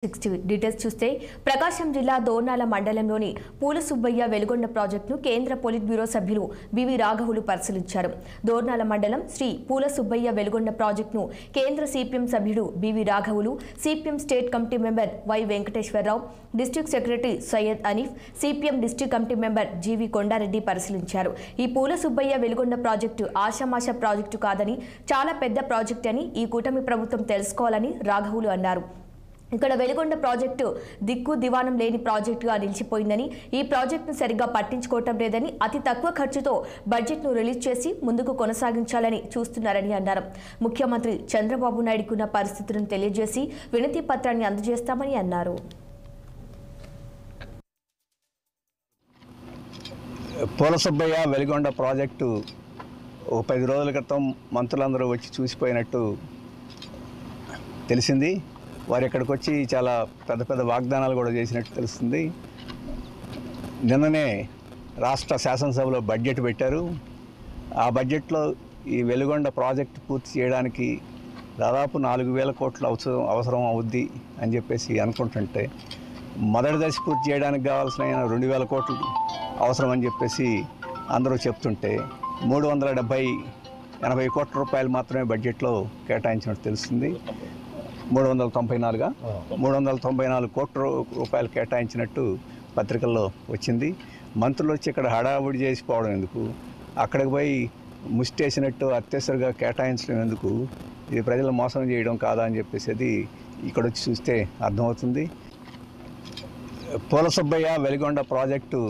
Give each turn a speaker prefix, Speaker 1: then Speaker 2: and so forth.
Speaker 1: 60 details చూస్తే ప్రకాశం జిల్లా దోర్నాల మండలంలోని పూల సుబ్బయ్య వెలుగొండ ప్రాజెక్టును కేంద్ర పొలిట్ బ్యూరో సభ్యులు బివి రాఘవులు పరిశీలించారు. దోర్నాల మండలం శ్రీ పూల సుబ్బయ్య వెలుగొండ ప్రాజెక్టును కేంద్ర సిపిఎం సభ్యుడు బివి రాఘవులు, CPM state committee member Y Venkateswararao, district secretary Syed Aneef, CPM district committee member G V Kondareddy పరిశీలించారు. ఈ పూల సుబ్బయ్య వెలుగొండ ప్రాజెక్టు ఆషామాష ప్రాజెక్టు కాదని, చాలా పెద్ద ప్రాజెక్టు అని ఈ కూటమి ప్రభుత్వం తెలుసుకోవాలని రాఘవులు అన్నారు. ఇక్కడ వెలుగొండ ప్రాజెక్టు దిక్కు దివానం లేని ప్రాజెక్టుగా నిలిచిపోయిందని, ఈ ప్రాజెక్టును సరిగ్గా పట్టించుకోవటం లేదని, అతి తక్కువ ఖర్చుతో బడ్జెట్ను రిలీజ్ చేసి ముందుకు కొనసాగించాలని చూస్తున్నారని అన్నారు. ముఖ్యమంత్రి చంద్రబాబు నాయుడుకున్న పరిస్థితులను తెలియజేసి వినతి పత్రాన్ని అందజేస్తామని అన్నారు.
Speaker 2: పూల సుబ్బయ్య వెలుగొండ ప్రాజెక్టు 10 రోజుల క్రితం మంత్రులందరూ వచ్చి చూసిపోయినట్టు తెలిసింది. వారు ఇక్కడికి వచ్చి చాలా పెద్ద వాగ్దానాలు కూడా చేసినట్టు తెలుస్తుంది. నిన్ననే రాష్ట్ర శాసనసభలో బడ్జెట్ పెట్టారు. ఆ బడ్జెట్లో ఈ వెలుగొండ ప్రాజెక్టు పూర్తి చేయడానికి దాదాపు 4,000 కోట్లు అవసరం అవుద్ది అని చెప్పేసి అనుకుంటుంటే, మొదటి దశ పూర్తి చేయడానికి కావాల్సిన 2,000 కోట్లు అవసరం అని చెప్పేసి అందరూ చెప్తుంటే 380 కోట్ల రూపాయలు మాత్రమే బడ్జెట్లో కేటాయించినట్టు తెలుస్తుంది. 394 కోట్ల రూపాయలు కేటాయించినట్టు పత్రికల్లో వచ్చింది. మంత్రులు వచ్చి ఇక్కడ హడావుడి చేసిపోవడం ఎందుకు, అక్కడికి పోయి ముష్టేసినట్టు అత్యవసరంగా కేటాయించడం ఎందుకు, ఇది ప్రజలు మోసం చేయడం కాదా అని చెప్పేసి అది ఇక్కడ వచ్చి చూస్తే అర్థమవుతుంది. పూల సుబ్బయ్య వెలుగొండ ప్రాజెక్టు